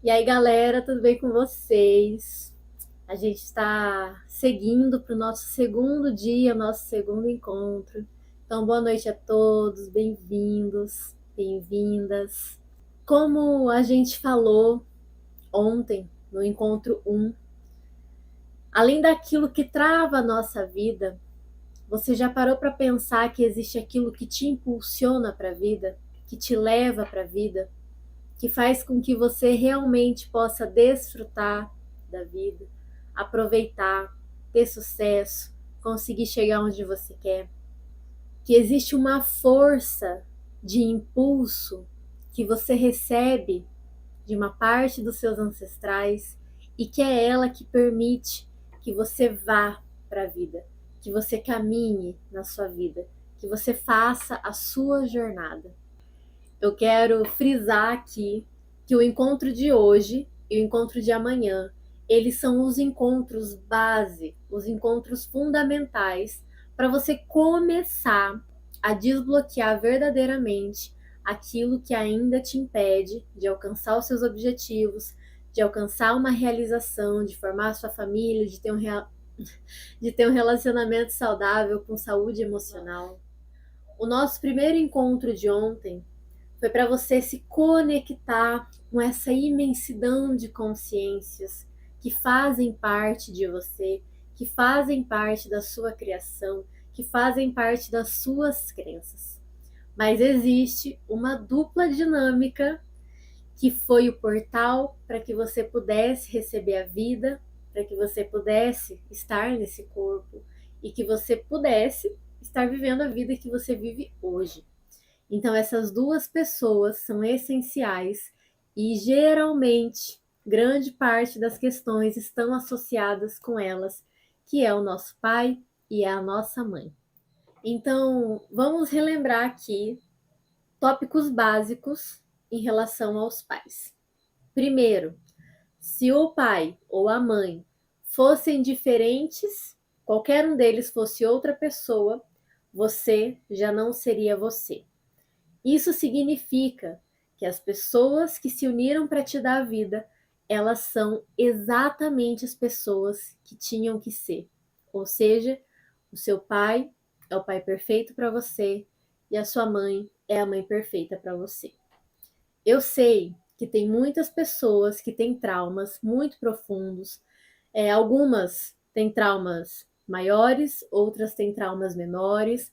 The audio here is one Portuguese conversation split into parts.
E aí, galera, tudo bem com vocês? A gente está seguindo para o nosso segundo dia, nosso segundo encontro. Então, boa noite a todos, bem-vindos, bem-vindas. Como a gente falou ontem no encontro 1, além daquilo que trava a nossa vida, você já parou para pensar que existe aquilo que te impulsiona para a vida, que te leva para a vida? Que faz com que você realmente possa desfrutar da vida, aproveitar, ter sucesso, conseguir chegar onde você quer. Que existe uma força de impulso que você recebe de uma parte dos seus ancestrais e que é ela que permite que você vá para a vida, que você caminhe na sua vida, que você faça a sua jornada. Eu quero frisar aqui que o encontro de hoje e o encontro de amanhã, eles são os encontros base, os encontros fundamentais para você começar a desbloquear verdadeiramente aquilo que ainda te impede de alcançar os seus objetivos, de alcançar uma realização, de formar a sua família, de ter um relacionamento saudável com saúde emocional. O nosso primeiro encontro de ontem foi para você se conectar com essa imensidão de consciências que fazem parte de você, que fazem parte da sua criação, que fazem parte das suas crenças. Mas existe uma dupla dinâmica que foi o portal para que você pudesse receber a vida, para que você pudesse estar nesse corpo e que você pudesse estar vivendo a vida que você vive hoje. Então, essas duas pessoas são essenciais e geralmente grande parte das questões estão associadas com elas, que é o nosso pai e a nossa mãe. Então, vamos relembrar aqui tópicos básicos em relação aos pais. Primeiro, se o pai ou a mãe fossem diferentes, qualquer um deles fosse outra pessoa, você já não seria você. Isso significa que as pessoas que se uniram para te dar a vida, elas são exatamente as pessoas que tinham que ser. Ou seja, o seu pai é o pai perfeito para você e a sua mãe é a mãe perfeita para você. Eu sei que tem muitas pessoas que têm traumas muito profundos. Algumas têm traumas maiores, outras têm traumas menores.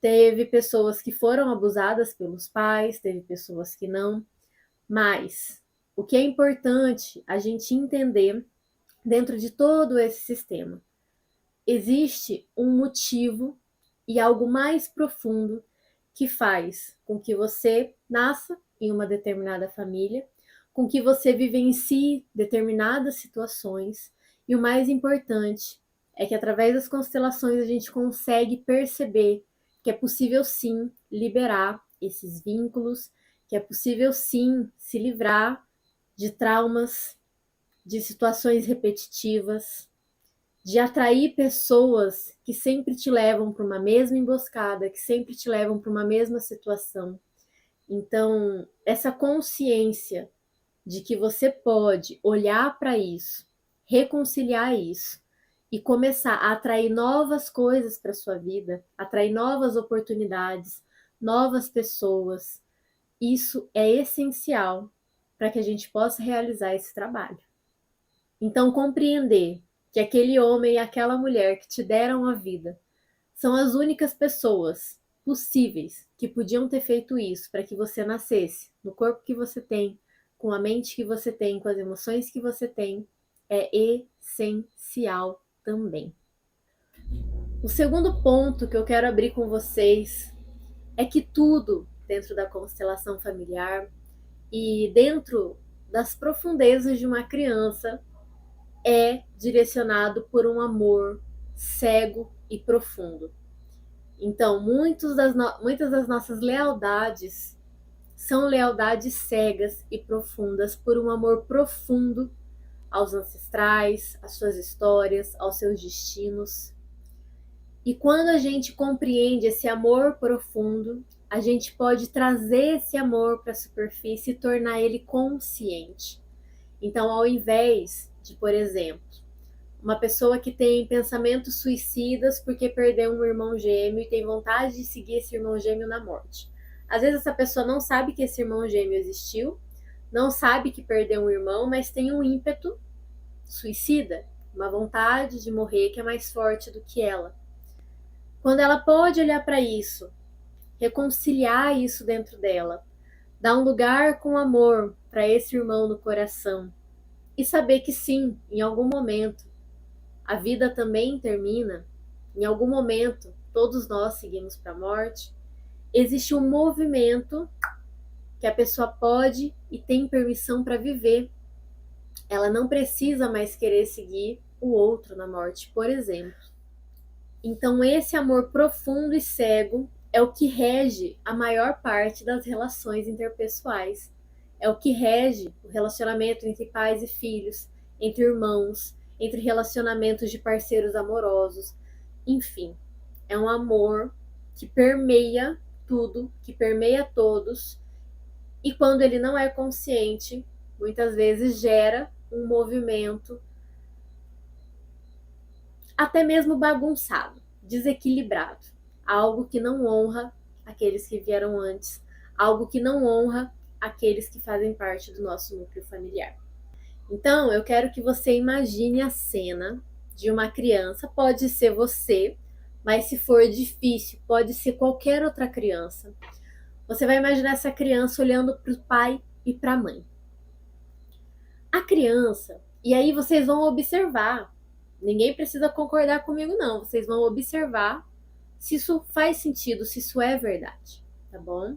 Teve pessoas que foram abusadas pelos pais, teve pessoas que não. Mas o que é importante a gente entender dentro de todo esse sistema? Existe um motivo e algo mais profundo que faz com que você nasça em uma determinada família, com que você vivencie determinadas situações, e o mais importante é que através das constelações a gente consegue perceber que é possível sim liberar esses vínculos, que é possível sim se livrar de traumas, de situações repetitivas, de atrair pessoas que sempre te levam para uma mesma emboscada, que sempre te levam para uma mesma situação. Então, essa consciência de que você pode olhar para isso, reconciliar isso e começar a atrair novas coisas para sua vida, atrair novas oportunidades, novas pessoas, isso é essencial para que a gente possa realizar esse trabalho. Então, compreender que aquele homem e aquela mulher que te deram a vida são as únicas pessoas possíveis que podiam ter feito isso para que você nascesse no corpo que você tem, com a mente que você tem, com as emoções que você tem, é essencial também. O segundo ponto que eu quero abrir com vocês é que tudo dentro da constelação familiar e dentro das profundezas de uma criança é direcionado por um amor cego e profundo. Então, muitas das nossas lealdades são lealdades cegas e profundas por um amor profundo aos ancestrais, às suas histórias, aos seus destinos. E quando a gente compreende esse amor profundo, a gente pode trazer esse amor para a superfície e tornar ele consciente. Então, ao invés de, por exemplo, uma pessoa que tem pensamentos suicidas porque perdeu um irmão gêmeo e tem vontade de seguir esse irmão gêmeo na morte. Às vezes essa pessoa não sabe que esse irmão gêmeo existiu, não sabe que perdeu um irmão, mas tem um ímpeto suicida, uma vontade de morrer que é mais forte do que ela. Quando ela pode olhar para isso, reconciliar isso dentro dela, dar um lugar com amor para esse irmão no coração e saber que sim, em algum momento a vida também termina, em algum momento todos nós seguimos para a morte, existe um movimento que a pessoa pode e tem permissão para viver. Ela não precisa mais querer seguir o outro na morte, por exemplo. Então, esse amor profundo e cego é o que rege a maior parte das relações interpessoais. É o que rege o relacionamento entre pais e filhos, entre irmãos, entre relacionamentos de parceiros amorosos. Enfim, é um amor que permeia tudo, que permeia todos, e quando ele não é consciente, muitas vezes gera um movimento até mesmo bagunçado, desequilibrado, algo que não honra aqueles que vieram antes, algo que não honra aqueles que fazem parte do nosso núcleo familiar. Então, eu quero que você imagine a cena de uma criança, pode ser você, mas se for difícil, pode ser qualquer outra criança. Você vai imaginar essa criança olhando para o pai e para a mãe. A criança, e aí vocês vão observar, ninguém precisa concordar comigo não, vocês vão observar se isso faz sentido, se isso é verdade, tá bom?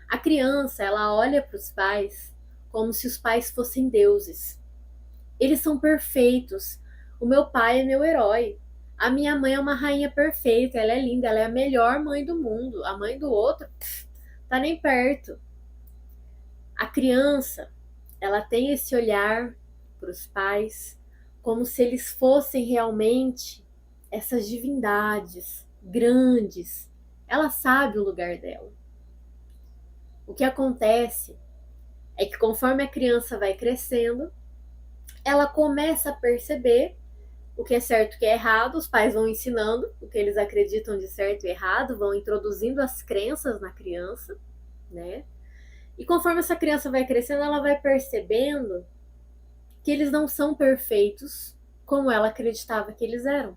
A criança, ela olha para os pais como se os pais fossem deuses. Eles são perfeitos. O meu pai é meu herói. A minha mãe é uma rainha perfeita, ela é linda, ela é a melhor mãe do mundo. A mãe do outro, tá nem perto. A criança, ela tem esse olhar para os pais como se eles fossem realmente essas divindades grandes. Ela sabe o lugar dela. O que acontece é que conforme a criança vai crescendo, ela começa a perceber o que é certo e o que é errado, os pais vão ensinando o que eles acreditam de certo e errado, vão introduzindo as crenças na criança, né? E conforme essa criança vai crescendo, ela vai percebendo que eles não são perfeitos como ela acreditava que eles eram.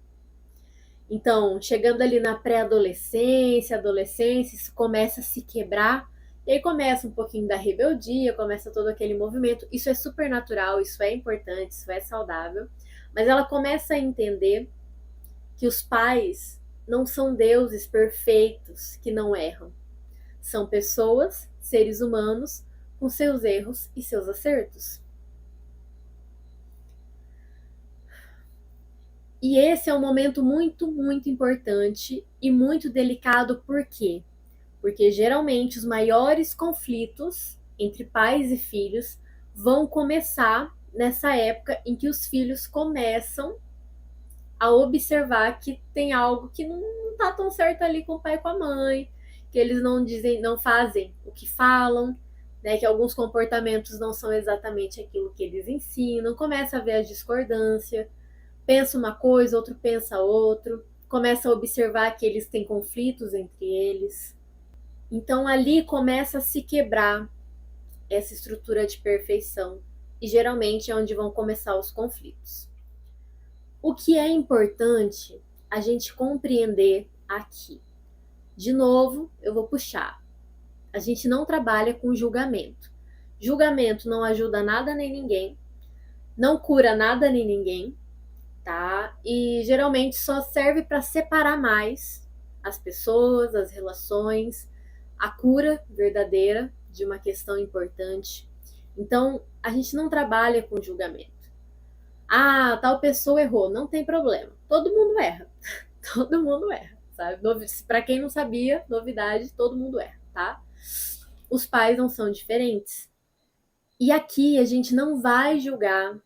Então, chegando ali na pré-adolescência, adolescência, isso começa a se quebrar, e aí começa um pouquinho da rebeldia, começa todo aquele movimento. Isso é super natural, isso é importante, isso é saudável, mas ela começa a entender que os pais não são deuses perfeitos que não erram. São pessoas, seres humanos, com seus erros e seus acertos. E esse é um momento muito, muito importante e muito delicado, por quê? Porque geralmente os maiores conflitos entre pais e filhos vão começar nessa época em que os filhos começam a observar que tem algo que não tá tão certo ali com o pai e com a mãe, que eles não dizem, não fazem o que falam, né, que alguns comportamentos não são exatamente aquilo que eles ensinam, começa a ver a discordância, pensa uma coisa, outro pensa outro, começa a observar que eles têm conflitos entre eles. Então ali começa a se quebrar essa estrutura de perfeição e geralmente é onde vão começar os conflitos. O que é importante a gente compreender aqui? De novo, eu vou puxar. A gente não trabalha com julgamento. Julgamento não ajuda nada nem ninguém, não cura nada nem ninguém, tá? E geralmente só serve para separar mais as pessoas, as relações, a cura verdadeira de uma questão importante. Então, a gente não trabalha com julgamento. Ah, tal pessoa errou, não tem problema. Todo mundo erra. Todo mundo erra, sabe? Para quem não sabia, novidade, todo mundo erra, tá? Os pais não são diferentes. E aqui a gente não vai julgar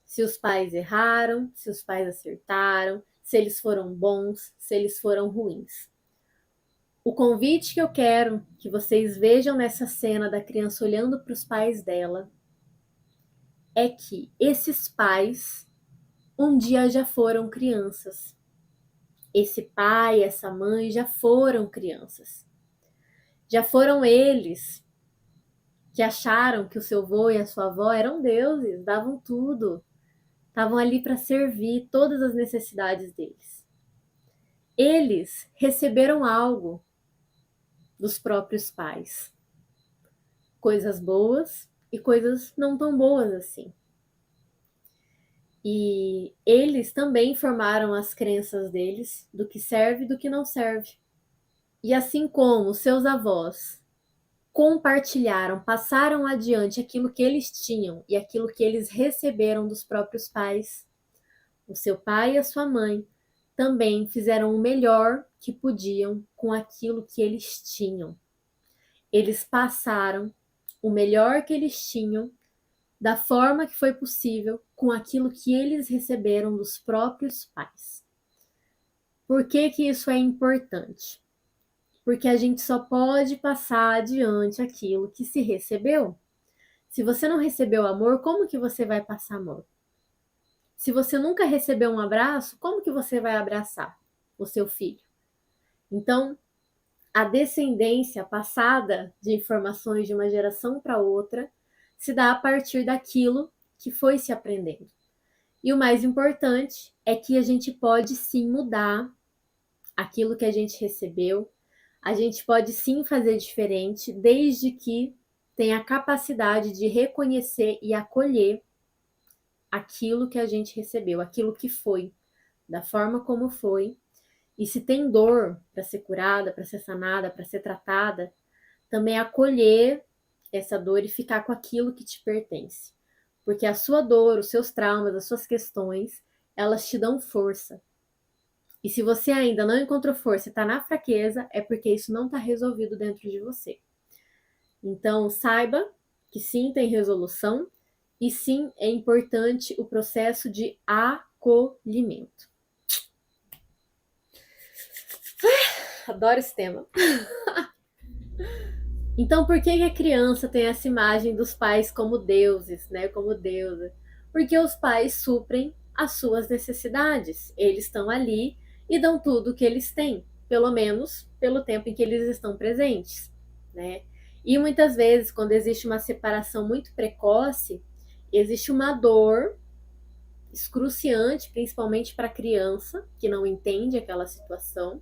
se os pais erraram, se os pais acertaram, se eles foram bons, se eles foram ruins. O convite que eu quero que vocês vejam nessa cena da criança olhando para os pais dela é que esses pais um dia já foram crianças. Esse pai, essa mãe já foram crianças. Já foram eles que acharam que o seu avô e a sua avó eram deuses, davam tudo, estavam ali para servir todas as necessidades deles. Eles receberam algo dos próprios pais, coisas boas e coisas não tão boas assim. E eles também formaram as crenças deles do que serve e do que não serve. E assim como seus avós compartilharam, passaram adiante aquilo que eles tinham e aquilo que eles receberam dos próprios pais, o seu pai e a sua mãe também fizeram o melhor que podiam com aquilo que eles tinham. Eles passaram o melhor que eles tinham da forma que foi possível com aquilo que eles receberam dos próprios pais. Por que que isso é importante? Porque a gente só pode passar adiante aquilo que se recebeu. Se você não recebeu amor, como que você vai passar amor? Se você nunca recebeu um abraço, como que você vai abraçar o seu filho? Então, a descendência passada de informações de uma geração para outra se dá a partir daquilo que foi se aprendendo. E o mais importante é que a gente pode sim mudar aquilo que a gente recebeu, a gente pode sim fazer diferente, desde que tenha a capacidade de reconhecer e acolher aquilo que a gente recebeu, aquilo que foi, da forma como foi. E se tem dor para ser curada, para ser sanada, para ser tratada, também acolher essa dor e ficar com aquilo que te pertence. Porque a sua dor, os seus traumas, as suas questões, elas te dão força. E se você ainda não encontrou força e está na fraqueza, é porque isso não está resolvido dentro de você. Então, saiba que sim, tem resolução e sim, é importante o processo de acolhimento. Adoro esse tema. Então, por que a criança tem essa imagem dos pais como deuses, né? Como deusa? Porque os pais suprem as suas necessidades. Eles estão ali e dão tudo o que eles têm, pelo menos pelo tempo em que eles estão presentes, né? E muitas vezes, quando existe uma separação muito precoce, existe uma dor excruciante, principalmente para a criança que não entende aquela situação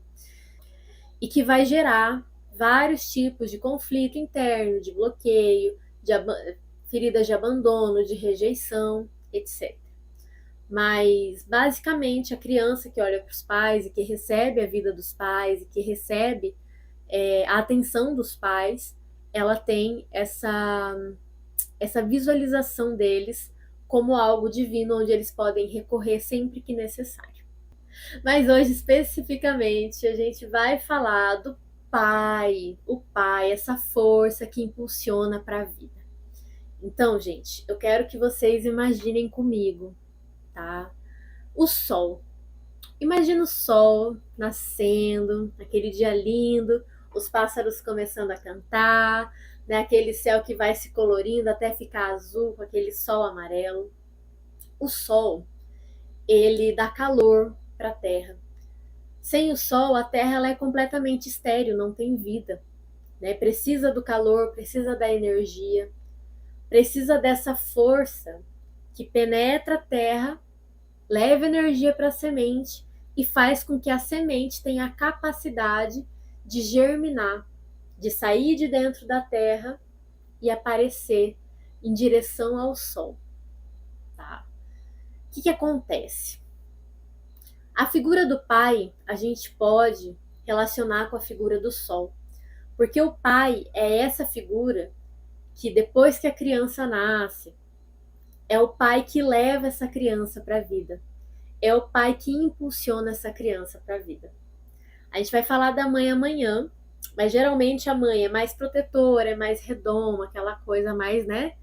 e que vai gerar vários tipos de conflito interno, de bloqueio, de feridas de abandono, de rejeição, etc. Mas, basicamente, a criança que olha para os pais e que recebe a vida dos pais e que recebe a atenção dos pais, ela tem essa visualização deles como algo divino, onde eles podem recorrer sempre que necessário. Mas hoje, especificamente, a gente vai falar do pai, o pai, essa força que impulsiona para a vida. Então, gente, eu quero que vocês imaginem comigo, tá? O sol. Imagina o sol nascendo, aquele dia lindo, os pássaros começando a cantar, né? Aquele céu que vai se colorindo até ficar azul com aquele sol amarelo. O sol, ele dá calor para a terra. Sem o sol, a terra ela é completamente estéril, não tem vida, né? Precisa do calor, precisa da energia, precisa dessa força que penetra a terra, leva energia para a semente e faz com que a semente tenha a capacidade de germinar, de sair de dentro da terra e aparecer em direção ao sol. Tá? O que acontece? A figura do pai a gente pode relacionar com a figura do sol, porque o pai é essa figura que depois que a criança nasce, é o pai que leva essa criança para a vida, é o pai que impulsiona essa criança para a vida. A gente vai falar da mãe amanhã, mas geralmente a mãe é mais protetora, é mais redoma, aquela coisa mais, né?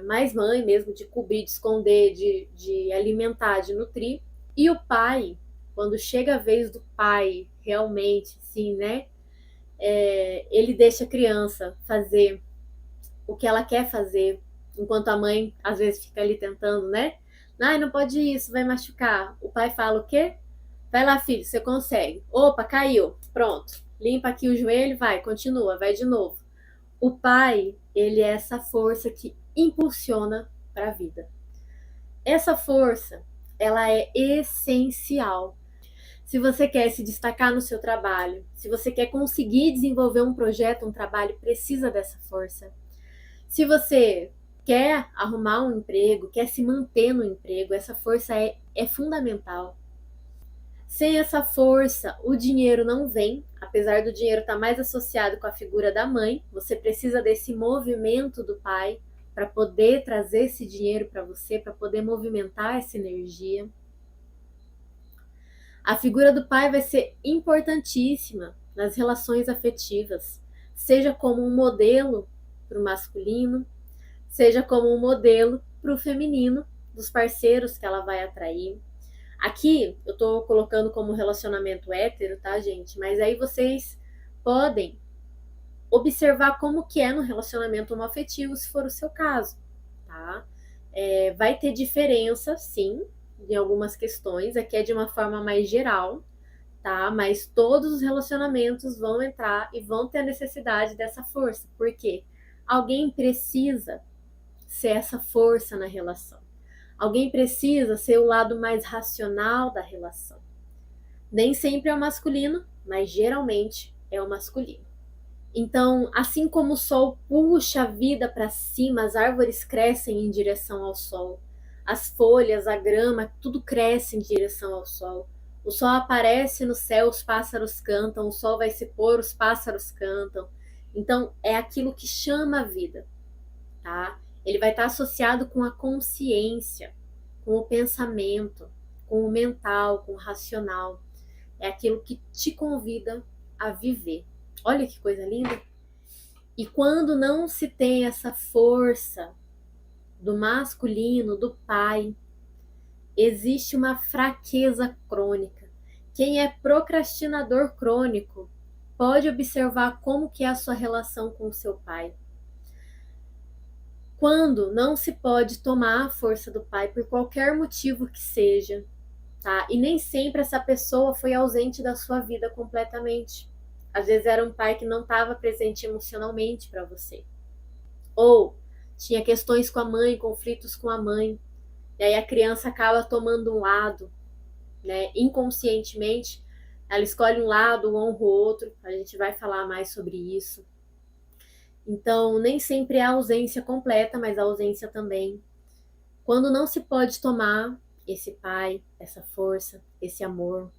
Mais mãe mesmo, de cobrir, de esconder, de alimentar, de nutrir. E o pai, quando chega a vez do pai, realmente, sim, né? Ele deixa a criança fazer o que ela quer fazer, enquanto a mãe às vezes fica ali tentando, né? Ai, não pode isso, vai machucar. O pai fala o quê? Vai lá, filho, você consegue. Opa, caiu. Pronto. Limpa aqui o joelho, vai, continua, vai de novo. O pai, ele é essa força que impulsiona para a vida. Essa força, ela é essencial. Se você quer se destacar no seu trabalho, se você quer conseguir desenvolver um projeto, um trabalho, precisa dessa força. Se você quer arrumar um emprego, quer se manter no emprego, essa força é fundamental. Sem essa força, o dinheiro não vem, apesar do dinheiro estar mais associado com a figura da mãe, você precisa desse movimento do pai para poder trazer esse dinheiro para você, para poder movimentar essa energia. A figura do pai vai ser importantíssima nas relações afetivas, seja como um modelo para o masculino, seja como um modelo para o feminino, dos parceiros que ela vai atrair. Aqui eu tô colocando como relacionamento hétero, tá, gente? Mas aí vocês podem observar como que é no relacionamento homoafetivo, se for o seu caso, tá? Vai ter diferença, sim, em algumas questões. Aqui é de uma forma mais geral, tá? Mas todos os relacionamentos vão entrar e vão ter a necessidade dessa força. Por quê? Alguém precisa ser essa força na relação. Alguém precisa ser o lado mais racional da relação. Nem sempre é o masculino, mas geralmente é o masculino. Então, assim como o sol puxa a vida para cima, as árvores crescem em direção ao sol, as folhas, a grama, tudo cresce em direção ao sol. O sol aparece no céu, os pássaros cantam, o sol vai se pôr, os pássaros cantam. Então, é aquilo que chama a vida, tá? Ele vai estar associado com a consciência, com o pensamento, com o mental, com o racional. É aquilo que te convida a viver. Olha que coisa linda! E quando não se tem essa força do masculino, do pai, existe uma fraqueza crônica. Quem é procrastinador crônico pode observar como que é a sua relação com o seu pai. Quando não se pode tomar a força do pai por qualquer motivo que seja, tá? E nem sempre essa pessoa foi ausente da sua vida completamente. Às vezes era um pai que não estava presente emocionalmente para você. Ou tinha questões com a mãe, conflitos com a mãe. E aí a criança acaba tomando um lado, né? Inconscientemente, ela escolhe um lado, honra o outro. A gente vai falar mais sobre isso. Então, nem sempre é a ausência completa, mas a ausência também. Quando não se pode tomar esse pai, essa força, esse amor,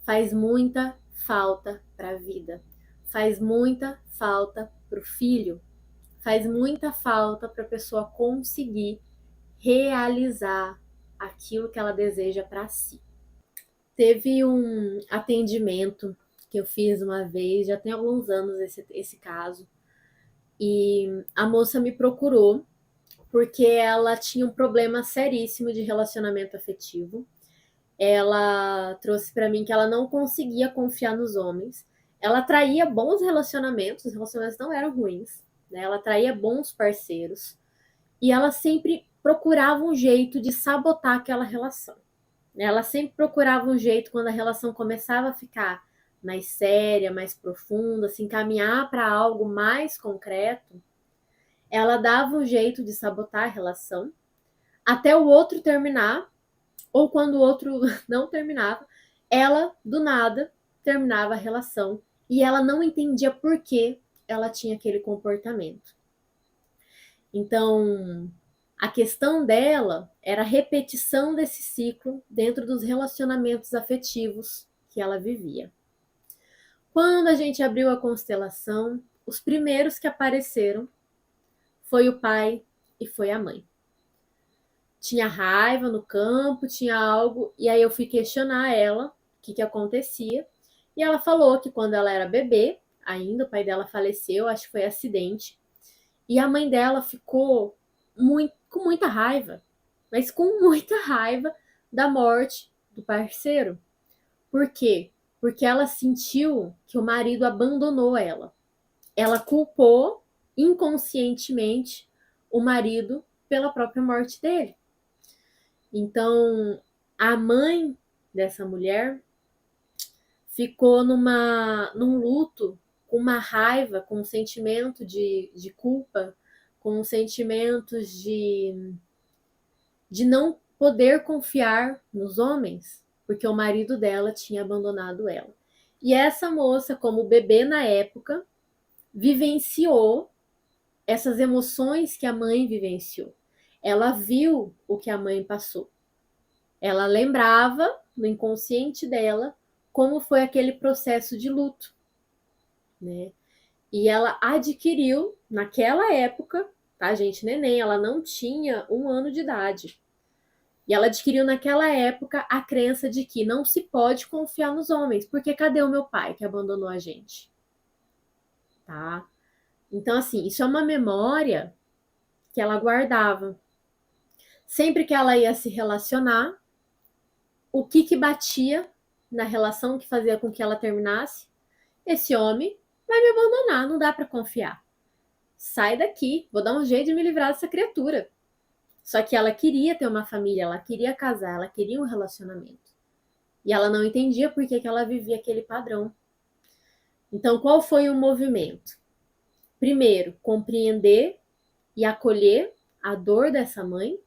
faz muita falta para a vida. Faz muita falta para o filho. Faz muita falta para a pessoa conseguir realizar aquilo que ela deseja para si. Teve um atendimento que eu fiz uma vez, já tem alguns anos esse caso, e a moça me procurou porque ela tinha um problema seríssimo de relacionamento afetivo. Ela trouxe para mim que ela não conseguia confiar nos homens. Ela atraía bons relacionamentos, os relacionamentos não eram ruins, né? Ela atraía bons parceiros e ela sempre procurava um jeito de sabotar aquela relação. Ela sempre procurava um jeito, quando a relação começava a ficar mais séria, mais profunda, se encaminhar para algo mais concreto, ela dava um jeito de sabotar a relação até o outro terminar, ou quando o outro não terminava, ela, do nada, terminava a relação e ela não entendia por que ela tinha aquele comportamento. Então, a questão dela era a repetição desse ciclo dentro dos relacionamentos afetivos que ela vivia. Quando a gente abriu a constelação, os primeiros que apareceram foi o pai e foi a mãe. Tinha raiva no campo, tinha algo, e aí eu fui questionar ela o que acontecia, e ela falou que quando ela era bebê, ainda o pai dela faleceu, acho que foi acidente, e a mãe dela ficou com muita raiva, mas com muita raiva da morte do parceiro. Por quê? Porque ela sentiu que o marido abandonou ela. Ela culpou inconscientemente o marido pela própria morte dele. Então, a mãe dessa mulher ficou num luto, com uma raiva, com um sentimento de culpa, com um sentimento de não poder confiar nos homens, porque o marido dela tinha abandonado ela. E essa moça, como bebê na época, vivenciou essas emoções que a mãe vivenciou. Ela viu o que a mãe passou. Ela lembrava, no inconsciente dela, como foi aquele processo de luto, né? E ela adquiriu, naquela época, tá, gente, neném, ela não tinha 1 ano de idade. E ela adquiriu naquela época a crença de que não se pode confiar nos homens, porque cadê o meu pai que abandonou a gente? Tá? Então, assim, isso é uma memória que ela guardava. Sempre que ela ia se relacionar, o que batia na relação que fazia com que ela terminasse? Esse homem vai me abandonar, não dá para confiar. Sai daqui, vou dar um jeito de me livrar dessa criatura. Só que ela queria ter uma família, ela queria casar, ela queria um relacionamento. E ela não entendia por que ela vivia aquele padrão. Então, qual foi o movimento? Primeiro, compreender e acolher a dor dessa mãe,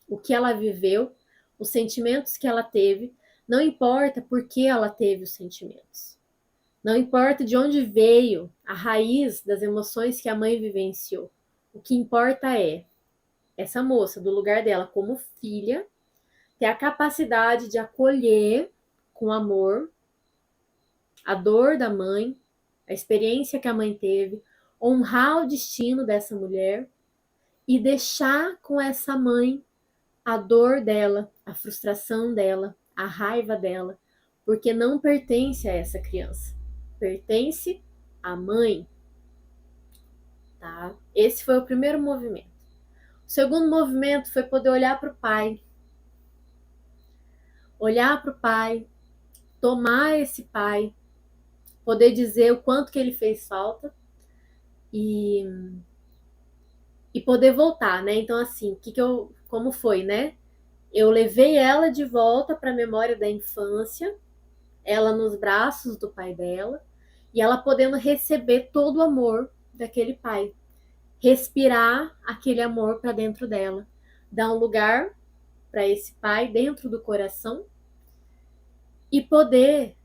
o que ela viveu, os sentimentos que ela teve. Não importa por que ela teve os sentimentos. Não importa de onde veio a raiz das emoções que a mãe vivenciou. O que importa é essa moça, do lugar dela como filha, ter a capacidade de acolher com amor a dor da mãe, a experiência que a mãe teve, honrar o destino dessa mulher e deixar com essa mãe a dor dela, a frustração dela, a raiva dela, porque não pertence a essa criança, pertence à mãe, tá? Esse foi o primeiro movimento. O segundo movimento foi poder olhar para o pai, tomar esse pai, poder dizer o quanto que ele fez falta e poder voltar, né? Então, assim, como foi, né? Eu levei ela de volta para a memória da infância, ela nos braços do pai dela, e ela podendo receber todo o amor daquele pai, respirar aquele amor para dentro dela, dar um lugar para esse pai dentro do coração e poder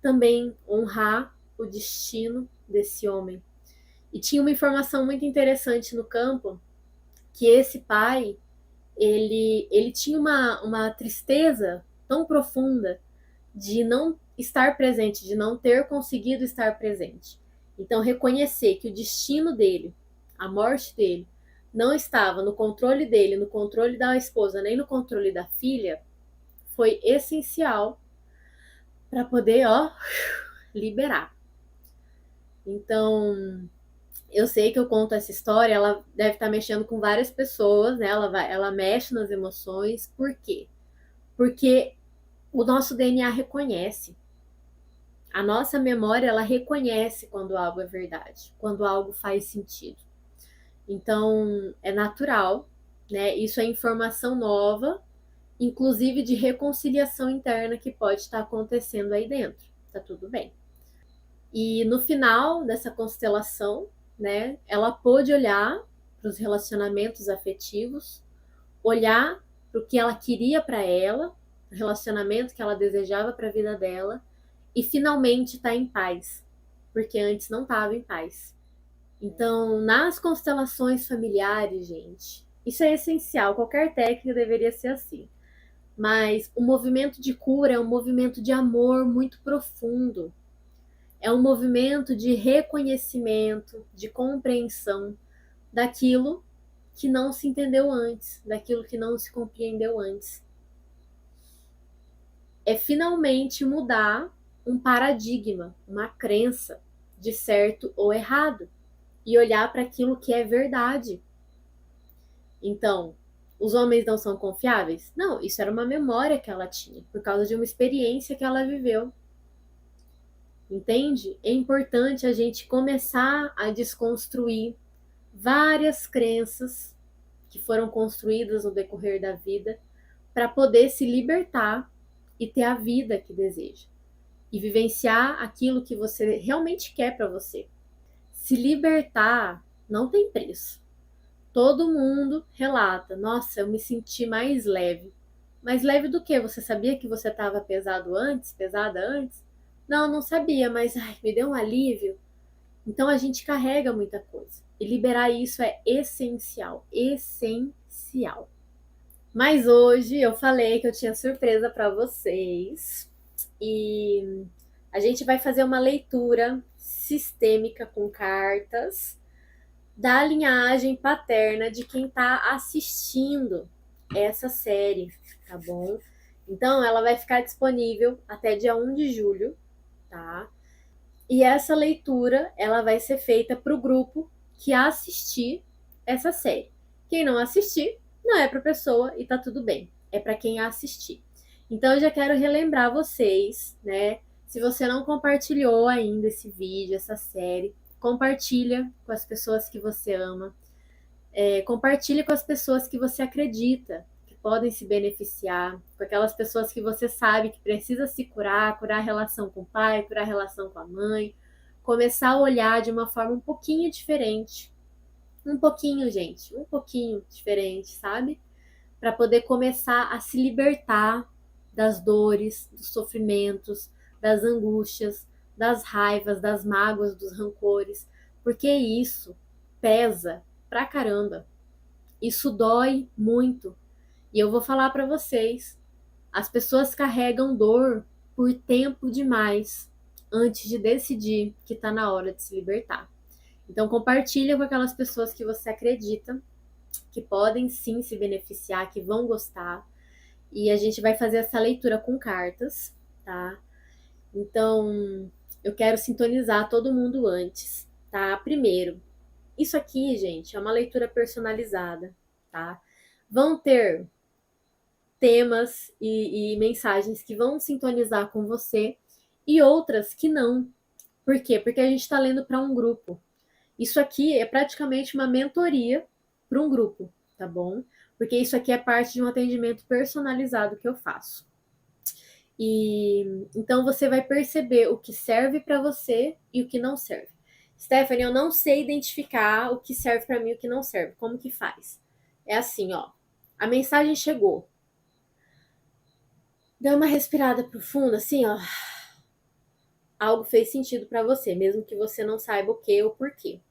também honrar o destino desse homem. E tinha uma informação muito interessante no campo, que esse pai, ele tinha uma tristeza tão profunda de não estar presente, de não ter conseguido estar presente. Então, reconhecer que o destino dele, a morte dele, não estava no controle dele, no controle da esposa, nem no controle da filha, foi essencial para poder, liberar. Então, eu sei que eu conto essa história, ela deve estar mexendo com várias pessoas, né? Ela mexe nas emoções. Por quê? Porque o nosso DNA reconhece. A nossa memória, ela reconhece quando algo é verdade, quando algo faz sentido. Então, é natural, né? Isso é informação nova, inclusive de reconciliação interna que pode estar acontecendo aí dentro. Tá tudo bem. E no final dessa constelação, né, ela pôde olhar para os relacionamentos afetivos, olhar para o que ela queria para ela, o relacionamento que ela desejava para a vida dela, e finalmente estar em paz, porque antes não estava em paz. Então, nas constelações familiares, gente, isso é essencial, qualquer técnica deveria ser assim. Mas o movimento de cura é um movimento de amor muito profundo. É um movimento de reconhecimento, de compreensão daquilo que não se entendeu antes, daquilo que não se compreendeu antes. É finalmente mudar um paradigma, uma crença de certo ou errado e olhar para aquilo que é verdade. Então, os homens não são confiáveis? Não, isso era uma memória que ela tinha, por causa de uma experiência que ela viveu. Entende? É importante a gente começar a desconstruir várias crenças que foram construídas no decorrer da vida para poder se libertar e ter a vida que deseja e vivenciar aquilo que você realmente quer para você. Se libertar não tem preço. Todo mundo relata: nossa, eu me senti mais leve. Mais leve do que? Você sabia que você estava pesada antes? Não, não sabia, mas ai, me deu um alívio. Então a gente carrega muita coisa. E liberar isso é essencial, essencial. Mas hoje eu falei que eu tinha surpresa para vocês e a gente vai fazer uma leitura sistêmica com cartas da linhagem paterna de quem está assistindo essa série, tá bom? Então ela vai ficar disponível até dia 1 de julho, tá? E essa leitura, ela vai ser feita para o grupo que assistir essa série. Quem não assistir, não é para a pessoa e tá tudo bem. É para quem assistir. Então eu já quero relembrar vocês, né? Se você não compartilhou ainda esse vídeo, essa série, compartilha com as pessoas que você ama. Compartilha com as pessoas que você acredita que podem se beneficiar, com aquelas pessoas que você sabe que precisa se curar a relação com o pai, curar a relação com a mãe, começar a olhar de uma forma um pouquinho diferente. Um pouquinho, gente, um pouquinho diferente, sabe? Para poder começar a se libertar das dores, dos sofrimentos, das angústias, das raivas, das mágoas, dos rancores, porque isso pesa pra caramba. Isso dói muito. E eu vou falar para vocês, as pessoas carregam dor por tempo demais antes de decidir que está na hora de se libertar. Então compartilha com aquelas pessoas que você acredita que podem sim se beneficiar, que vão gostar. E a gente vai fazer essa leitura com cartas, tá? Então, eu quero sintonizar todo mundo antes, tá? Primeiro, isso aqui, gente, é uma leitura personalizada, tá? Vão ter temas e mensagens que vão sintonizar com você e outras que não. Por quê? Porque a gente está lendo para um grupo. Isso aqui é praticamente uma mentoria para um grupo, tá bom? Porque isso aqui é parte de um atendimento personalizado que eu faço. E então você vai perceber o que serve para você e o que não serve. Stephanie, eu não sei identificar o que serve para mim e o que não serve. Como que faz? É assim, ó. A mensagem chegou. Dá uma respirada profunda, assim, ó. Algo fez sentido para você, mesmo que você não saiba o que ou porquê.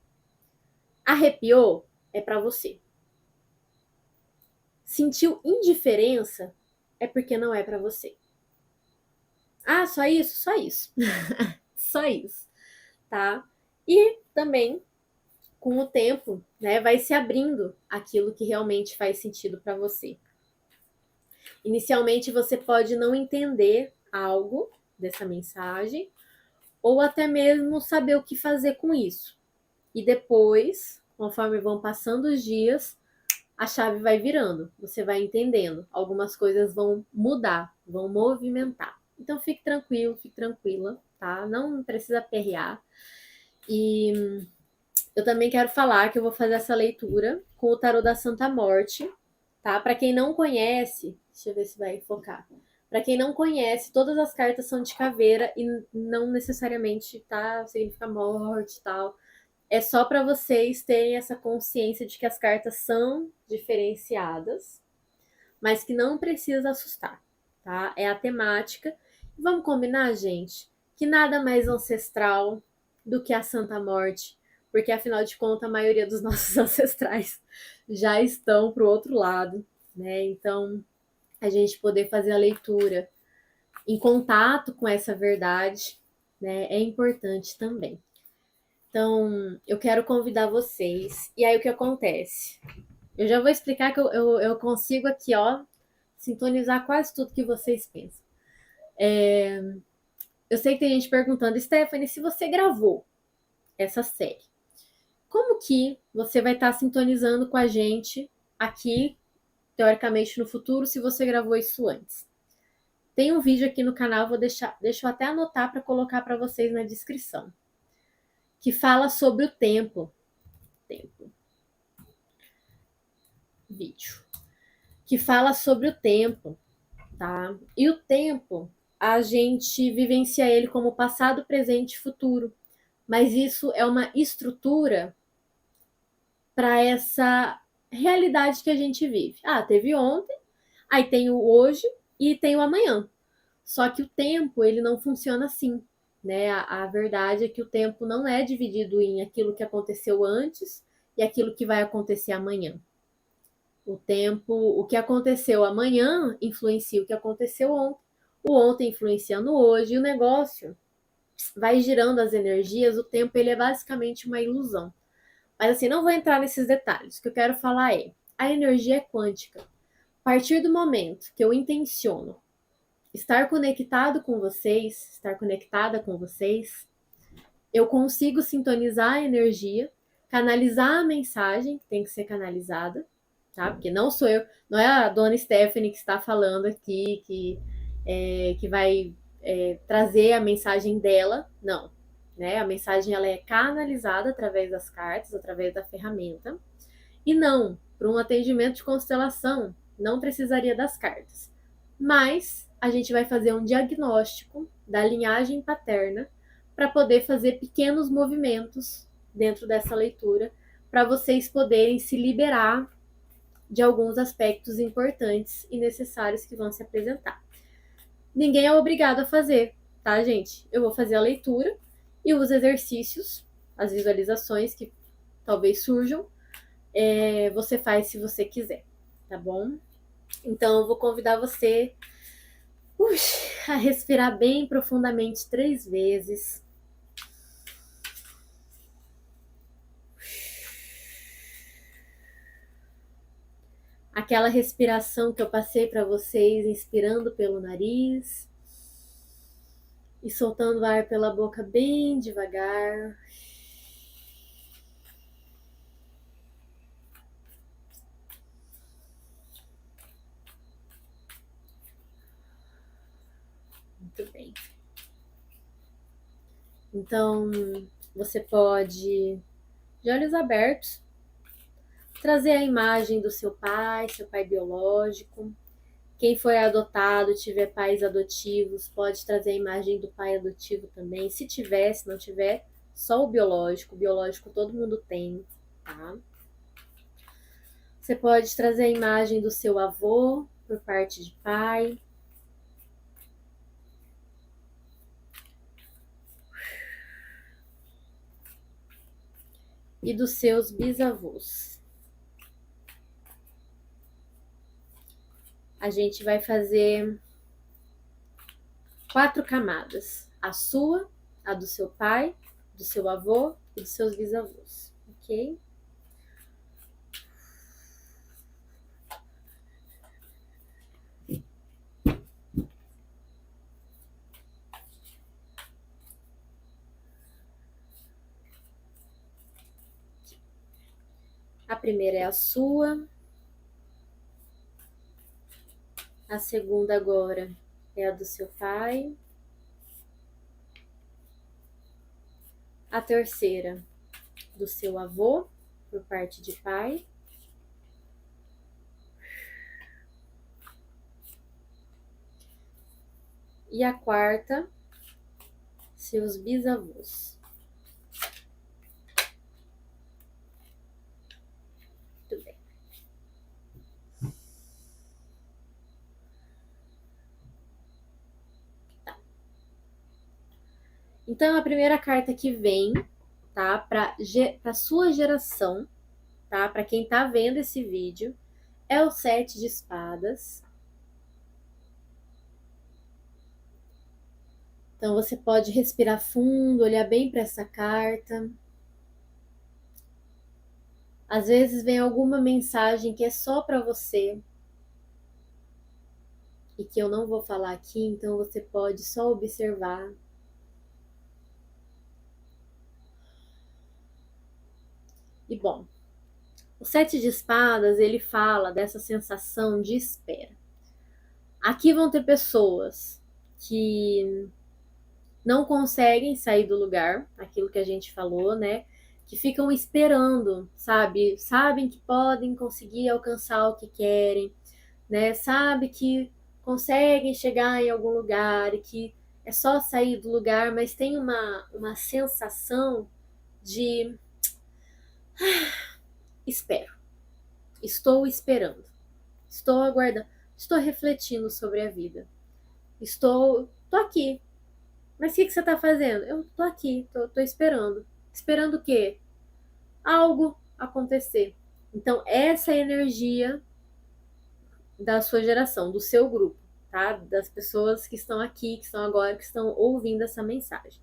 Arrepiou? É para você. Sentiu indiferença? É porque não é para você. Ah, só isso? Só isso. Só isso, tá? E também, com o tempo, né, vai se abrindo aquilo que realmente faz sentido para você. Inicialmente, você pode não entender algo dessa mensagem, ou até mesmo saber o que fazer com isso. E depois, conforme vão passando os dias, a chave vai virando, você vai entendendo. Algumas coisas vão mudar, vão movimentar. Então fique tranquilo, fique tranquila, tá? Não precisa aperrear. E eu também quero falar que eu vou fazer essa leitura com o tarô da Santa Morte, tá? Para quem não conhece, deixa eu ver se vai focar. Para quem não conhece, todas as cartas são de caveira e não necessariamente tá significa morte e tal. É só para vocês terem essa consciência de que as cartas são diferenciadas, mas que não precisa assustar, tá? É a temática. Vamos combinar, gente, que nada mais ancestral do que a Santa Morte, porque afinal de contas a maioria dos nossos ancestrais já estão pro outro lado, né? Então, a gente poder fazer a leitura em contato com essa verdade, né, é importante também. Então, eu quero convidar vocês. E aí, o que acontece? Eu já vou explicar que eu consigo aqui, ó, sintonizar quase tudo que vocês pensam. Eu sei que tem gente perguntando, Stephanie, se você gravou essa série, como que você vai estar sintonizando com a gente aqui, teoricamente, no futuro, se você gravou isso antes? Tem um vídeo aqui no canal, deixa eu até anotar para colocar para vocês na descrição, que fala sobre o tempo. vídeo, que fala sobre o tempo, tá? E o tempo, a gente vivencia ele como passado, presente e futuro, mas isso é uma estrutura para essa realidade que a gente vive. Ah, teve ontem, aí tem o hoje e tem o amanhã. Só que o tempo, ele não funciona assim, né? A verdade é que o tempo não é dividido em aquilo que aconteceu antes e aquilo que vai acontecer amanhã. O tempo, o que aconteceu amanhã influencia o que aconteceu ontem, o ontem influencia no hoje, e o negócio vai girando as energias, o tempo ele é basicamente uma ilusão. Mas assim, não vou entrar nesses detalhes. O que eu quero falar é, a energia é quântica. A partir do momento que eu intenciono estar conectado com vocês, estar conectada com vocês, eu consigo sintonizar a energia, canalizar a mensagem que tem que ser canalizada, tá? Porque não sou eu, não é a dona Stephanie que está falando aqui, que vai trazer a mensagem dela, não. Né? A mensagem ela é canalizada através das cartas, através da ferramenta. E não, para um atendimento de constelação, não precisaria das cartas. Mas a gente vai fazer um diagnóstico da linhagem paterna para poder fazer pequenos movimentos dentro dessa leitura, para vocês poderem se liberar de alguns aspectos importantes e necessários que vão se apresentar. Ninguém é obrigado a fazer, tá, gente? Eu vou fazer a leitura e os exercícios, as visualizações que talvez surjam, você faz se você quiser, tá bom? Então eu vou convidar você a respirar bem profundamente 3 vezes. Aquela respiração que eu passei para vocês, inspirando pelo nariz e soltando o ar pela boca bem devagar. Muito bem. Então, você pode, de olhos abertos, trazer a imagem do seu pai biológico. Quem foi adotado, tiver pais adotivos, pode trazer a imagem do pai adotivo também. Se tiver, se não tiver, só o biológico. O biológico todo mundo tem, tá? Você pode trazer a imagem do seu avô, por parte de pai. E dos seus bisavós. A gente vai fazer 4 camadas. A sua, a do seu pai, do seu avô e dos seus bisavós, ok? A primeira é a sua. A segunda agora é a do seu pai. A terceira, do seu avô, por parte de pai. E a quarta, seus bisavós. Muito bem. Tá. Então, a primeira carta que vem, tá? Para sua geração, tá? Para quem tá vendo esse vídeo, é o 7 de espadas. Então, você pode respirar fundo, olhar bem para essa carta. Às vezes vem alguma mensagem que é só para você e que eu não vou falar aqui, então você pode só observar. E bom, o 7 de espadas, ele fala dessa sensação de espera. Aqui vão ter pessoas que não conseguem sair do lugar, aquilo que a gente falou, né? que ficam esperando, sabe? Sabem que podem conseguir alcançar o que querem, né? Sabe que conseguem chegar em algum lugar e que é só sair do lugar, mas tem uma sensação de espero, estou esperando, estou aguardando, estou refletindo sobre a vida, tô aqui. Mas o que você está fazendo? Eu tô aqui, tô esperando. Esperando o quê? Algo acontecer. Então, essa é a energia da sua geração, do seu grupo, tá? Das pessoas que estão aqui, que estão agora, que estão ouvindo essa mensagem.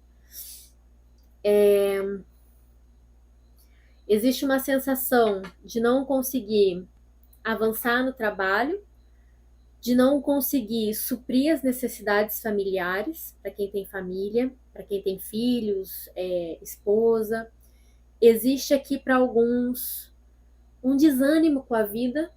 Existe uma sensação de não conseguir avançar no trabalho, de não conseguir suprir as necessidades familiares, para quem tem família, para quem tem filhos, esposa. Existe aqui para alguns um desânimo com a vida,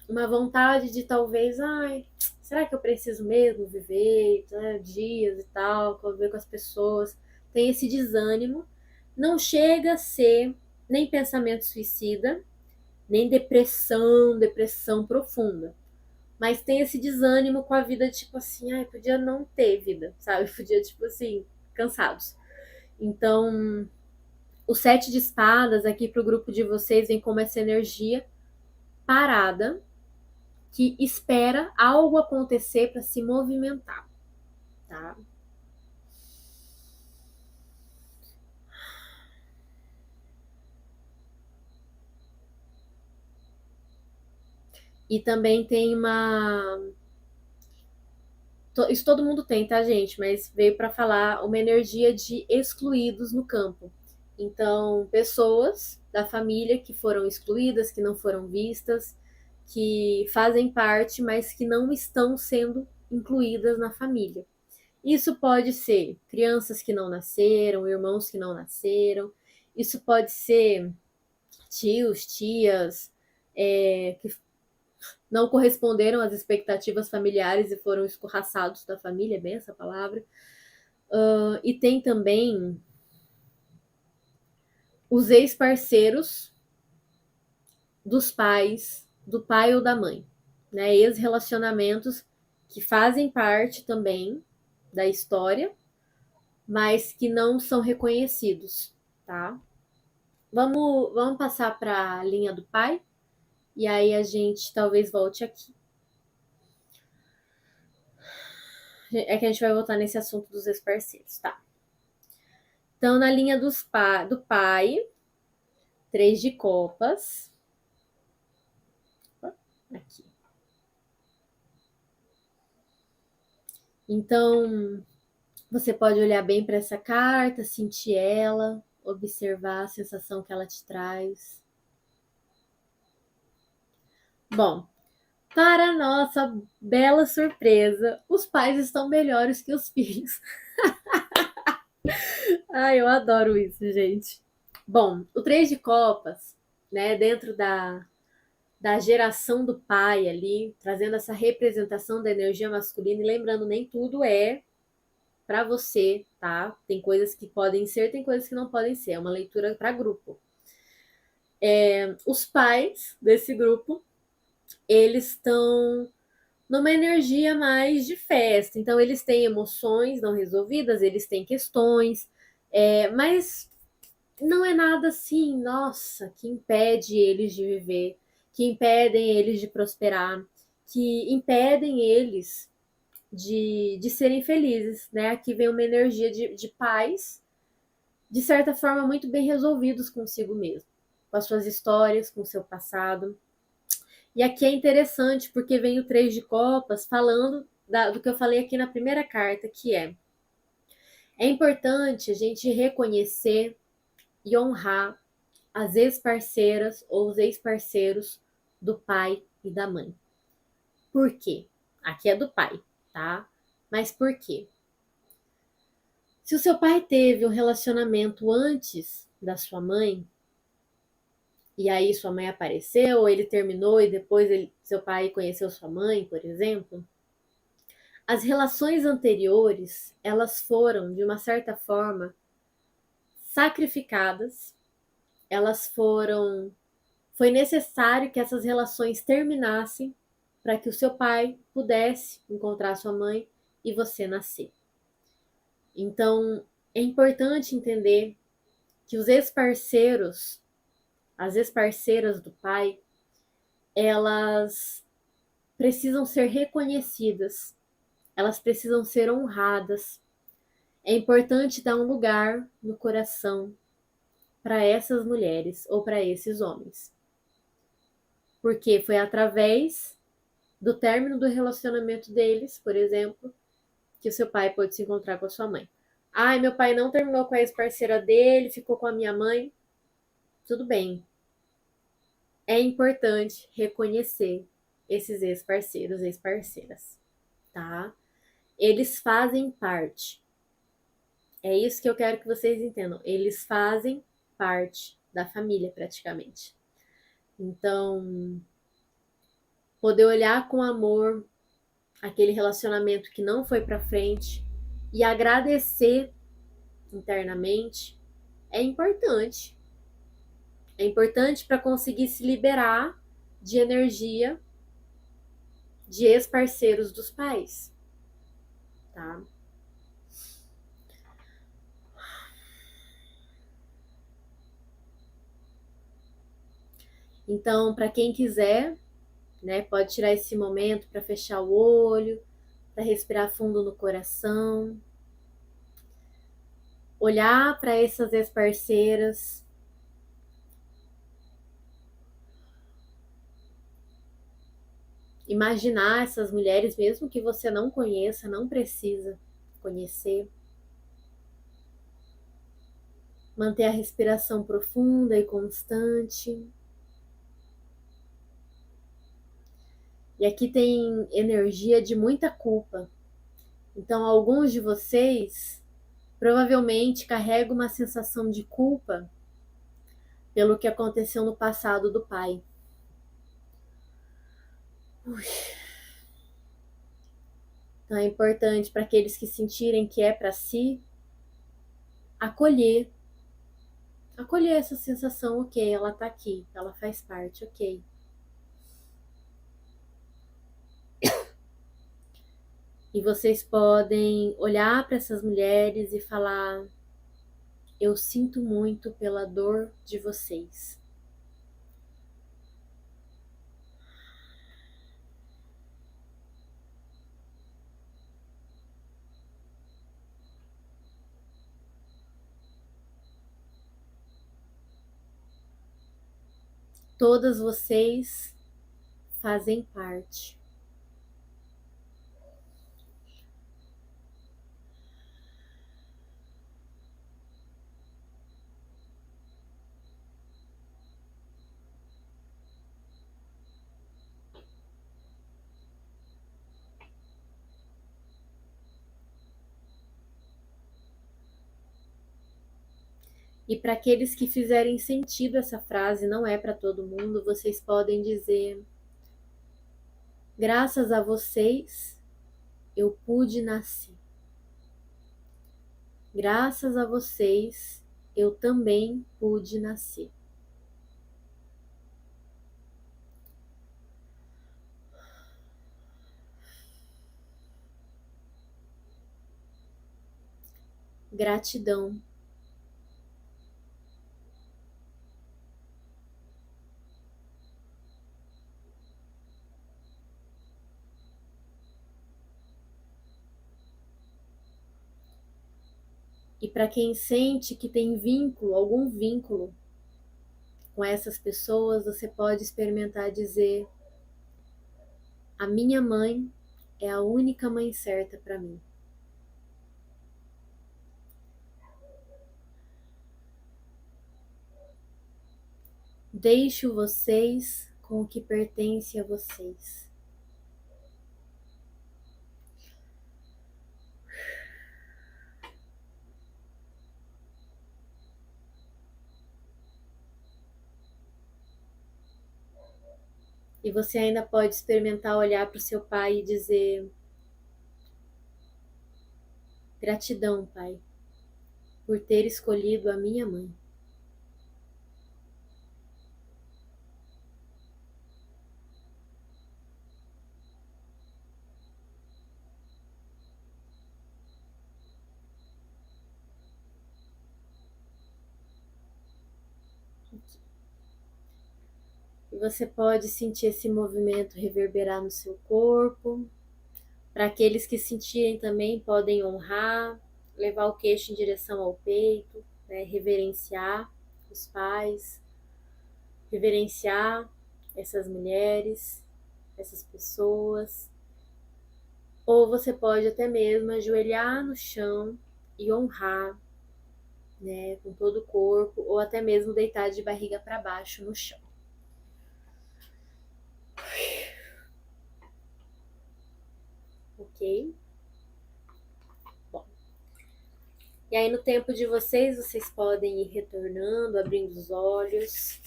uma vontade de talvez, ai, será que eu preciso mesmo viver, né, dias e tal, conviver com as pessoas? Tem esse desânimo. Não chega a ser nem pensamento suicida, nem depressão profunda. Mas tem esse desânimo com a vida, tipo assim, ai, podia não ter vida, sabe? Podia, tipo assim, cansados. Então, o 7 de espadas aqui pro grupo de vocês vem como essa energia parada, que espera algo acontecer para se movimentar, tá? E também tem isso todo mundo tem, tá, gente? Mas veio para falar uma energia de excluídos no campo. Então, pessoas da família que foram excluídas, que não foram vistas, que fazem parte, mas que não estão sendo incluídas na família. Isso pode ser crianças que não nasceram, irmãos que não nasceram, isso pode ser tios, tias, que não corresponderam às expectativas familiares e foram escorraçados da família, é bem essa palavra. E tem também os ex-parceiros dos pais, do pai ou da mãe, né? Ex-relacionamentos que fazem parte também da história, mas que não são reconhecidos, tá? Vamos passar para a linha do pai e aí a gente talvez volte aqui. É que a gente vai voltar nesse assunto dos ex-parceiros, tá? Então, na linha do pai, 3 de copas. Aqui. Então, você pode olhar bem para essa carta, sentir ela, observar a sensação que ela te traz. Bom, para nossa bela surpresa, os pais estão melhores que os filhos. Ai, eu adoro isso, gente. Bom, o 3 de copas, né, dentro da geração do pai ali, trazendo essa representação da energia masculina, e lembrando, nem tudo é para você, tá? Tem coisas que podem ser, tem coisas que não podem ser. É uma leitura para grupo. Os pais desse grupo, eles estão numa energia mais de festa. Então, eles têm emoções não resolvidas, eles têm questões, mas não é nada assim, nossa, que impede eles de viver, que impedem eles de prosperar, que impedem eles de serem felizes, né? Aqui vem uma energia de paz, de certa forma, muito bem resolvidos consigo mesmo, com as suas histórias, com o seu passado. E aqui é interessante porque vem o 3 de copas falando do que eu falei aqui na primeira carta, que é importante a gente reconhecer e honrar as ex-parceiras ou os ex-parceiros do pai e da mãe. Por quê? Aqui é do pai, tá? Mas por quê? Se o seu pai teve um relacionamento antes da sua mãe, e aí sua mãe apareceu, ou ele terminou e depois seu pai conheceu sua mãe, por exemplo, as relações anteriores, elas foram, de uma certa forma, sacrificadas foi necessário que essas relações terminassem para que o seu pai pudesse encontrar sua mãe e você nascer. Então, é importante entender que os ex-parceiros, as ex-parceiras do pai, elas precisam ser reconhecidas, elas precisam ser honradas. É importante dar um lugar no coração para essas mulheres ou para esses homens. Porque foi através do término do relacionamento deles, por exemplo, que o seu pai pôde se encontrar com a sua mãe. Ai, meu pai não terminou com a ex-parceira dele, ficou com a minha mãe. Tudo bem. É importante reconhecer esses ex-parceiros, ex-parceiras, tá? Eles fazem parte. É isso que eu quero que vocês entendam. Eles fazem parte da família, praticamente. Então, poder olhar com amor aquele relacionamento que não foi para frente e agradecer internamente é importante. É importante para conseguir se liberar de energia de ex-parceiros dos pais, tá? Então, para quem quiser, né, pode tirar esse momento para fechar o olho, para respirar fundo no coração, olhar para essas ex-parceiras, imaginar essas mulheres, mesmo que você não conheça, não precisa conhecer. Manter a respiração profunda e constante. E aqui tem energia de muita culpa. Então, alguns de vocês provavelmente carregam uma sensação de culpa pelo que aconteceu no passado do pai. Então, é importante para aqueles que sentirem que é para si, acolher. Acolher essa sensação, ok, ela tá aqui, ela faz parte, ok. E vocês podem olhar para essas mulheres e falar: eu sinto muito pela dor de vocês. Todas vocês fazem parte. E para aqueles que fizerem sentido essa frase, não é para todo mundo, vocês podem dizer: graças a vocês, eu pude nascer. Graças a vocês, eu também pude nascer. Gratidão. E para quem sente que tem vínculo, algum vínculo com essas pessoas, você pode experimentar dizer: a minha mãe é a única mãe certa para mim. Deixo vocês com o que pertence a vocês. E você ainda pode experimentar olhar para o seu pai e dizer: gratidão, pai, por ter escolhido a minha mãe. E você pode sentir esse movimento reverberar no seu corpo. Para aqueles que sentirem também, podem honrar, levar o queixo em direção ao peito, né? Reverenciar os pais, reverenciar essas mulheres, essas pessoas. Ou você pode até mesmo ajoelhar no chão e honrar, né, com todo o corpo, ou até mesmo deitar de barriga para baixo no chão. Ok? Bom. E aí, no tempo de vocês, vocês podem ir retornando, abrindo os olhos.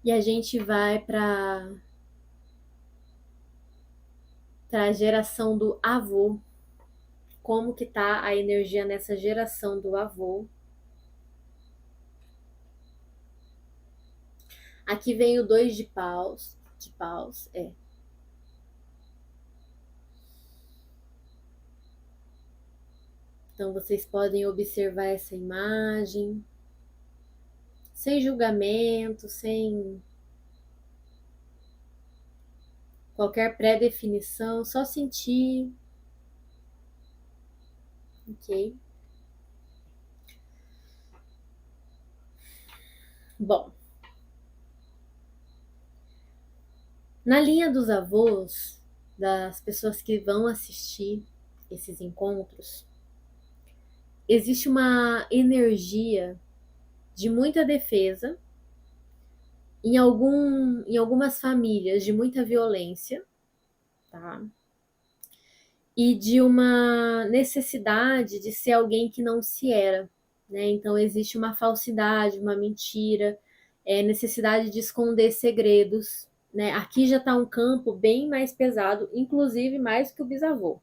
E a gente vai para a geração do avô. Como que tá a energia nessa geração do avô? Aqui vem o 2 de paus. Então vocês podem observar essa imagem, sem julgamento, sem qualquer pré-definição, só sentir. Ok? Bom, na linha dos avós, das pessoas que vão assistir esses encontros, existe uma energia de muita defesa em algumas famílias, de muita violência, tá? E de uma necessidade de ser alguém que não se era, né? Então existe uma falsidade, uma mentira, necessidade de esconder segredos, né? Aqui já está um campo bem mais pesado, inclusive mais que o bisavô,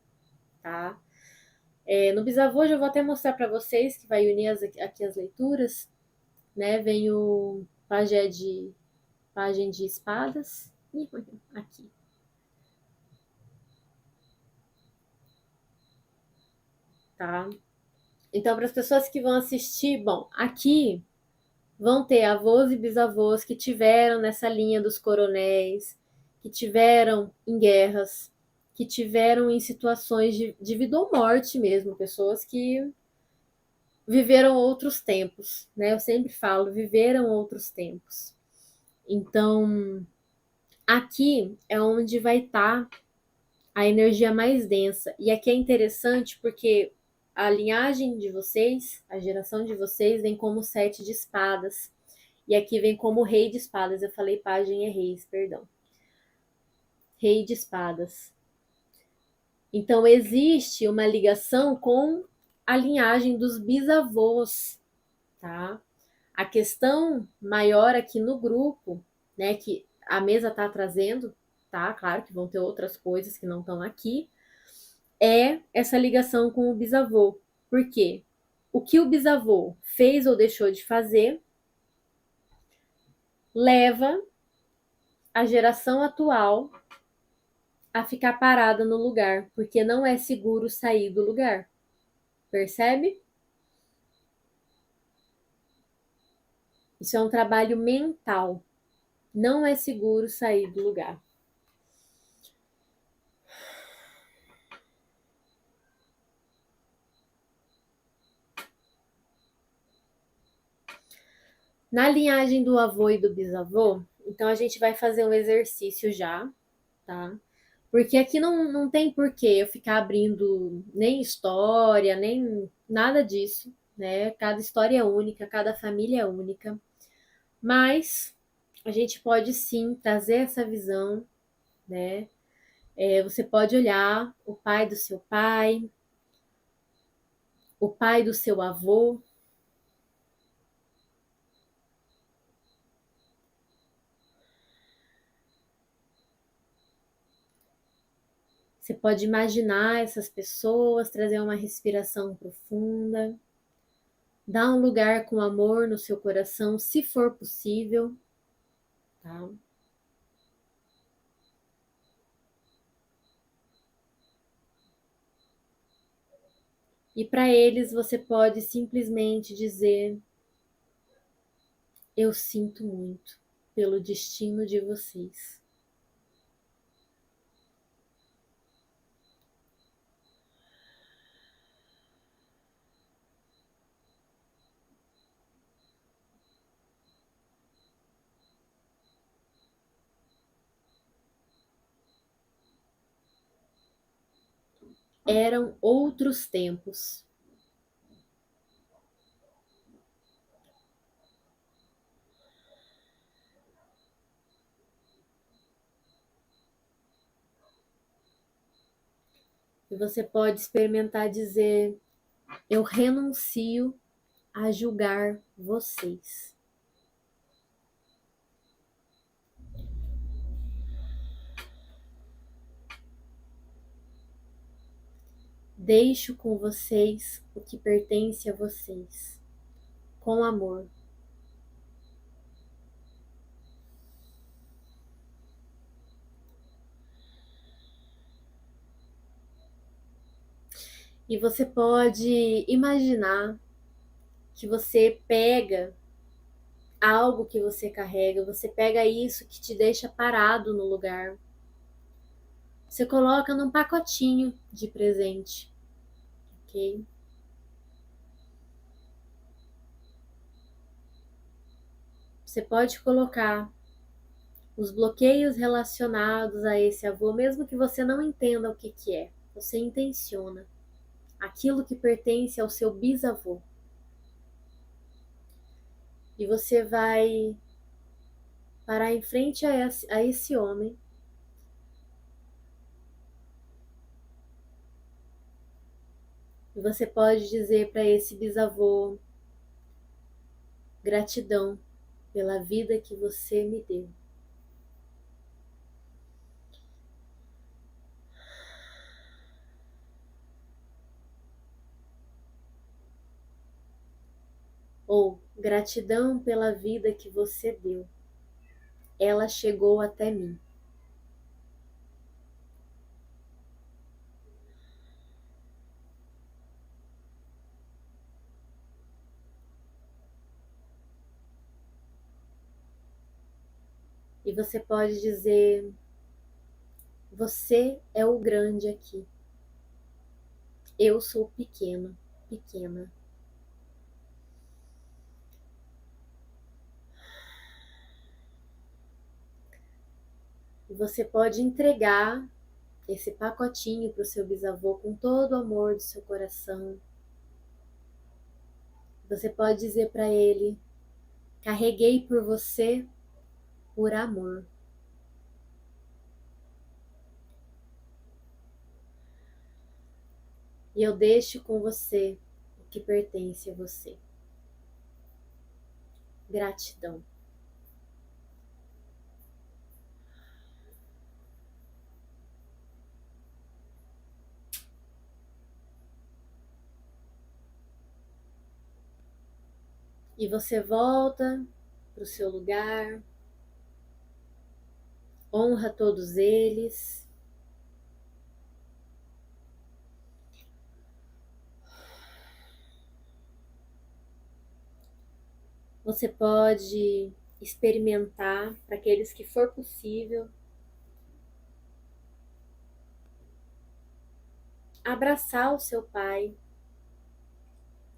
tá? No bisavô já vou até mostrar para vocês, que vai unir aqui as leituras, né? Vem o pajem de espadas, aqui. Tá? Então, para as pessoas que vão assistir, bom, aqui vão ter avós e bisavós que tiveram nessa linha dos coronéis, que tiveram em guerras, que tiveram em situações de vida ou morte mesmo, pessoas que viveram outros tempos, né? Eu sempre falo, viveram outros tempos. Então, aqui é onde vai estar a energia mais densa. E aqui é interessante porque a linhagem de vocês, a geração de vocês, vem como 7 de espadas. E aqui vem como rei de espadas. Eu falei pajem é reis, perdão. Rei de espadas. Então existe uma ligação com a linhagem dos bisavós, tá? A questão maior aqui no grupo, né, que a mesa está trazendo, tá? Claro que vão ter outras coisas que não estão aqui, é essa ligação com o bisavô. Por quê? O que o bisavô fez ou deixou de fazer leva a geração atual a ficar parada no lugar, porque não é seguro sair do lugar. Percebe? Isso é um trabalho mental. Não é seguro sair do lugar. Na linhagem do avô e do bisavô, então a gente vai fazer um exercício já, tá? Porque aqui não tem porquê eu ficar abrindo nem história, nem nada disso, né? Cada história é única, cada família é única. Mas a gente pode sim trazer essa visão, né? Você pode olhar o pai do seu pai, o pai do seu avô. Você pode imaginar essas pessoas, trazer uma respiração profunda, dar um lugar com amor no seu coração, se for possível, tá? E para eles você pode simplesmente dizer: eu sinto muito pelo destino de vocês. Eram outros tempos. E você pode experimentar dizer: eu renuncio a julgar vocês. Deixo com vocês o que pertence a vocês, com amor. E você pode imaginar que você pega algo que você carrega, você pega isso que te deixa parado no lugar, você coloca num pacotinho de presente, ok? Você pode colocar os bloqueios relacionados a esse avô, mesmo que você não entenda o que que é, você intenciona aquilo que pertence ao seu bisavô. E você vai parar em frente a esse homem e você pode dizer para esse bisavô: gratidão pela vida que você me deu. Ou gratidão pela vida que você deu. Ela chegou até mim. E você pode dizer: você é o grande aqui. Eu sou pequeno, pequena. E você pode entregar esse pacotinho para o seu bisavô com todo o amor do seu coração. Você pode dizer para ele: carreguei por você por amor. E eu deixo com você o que pertence a você. Gratidão. E você volta para o seu lugar, honra todos eles. Você pode experimentar, para aqueles que for possível, abraçar o seu pai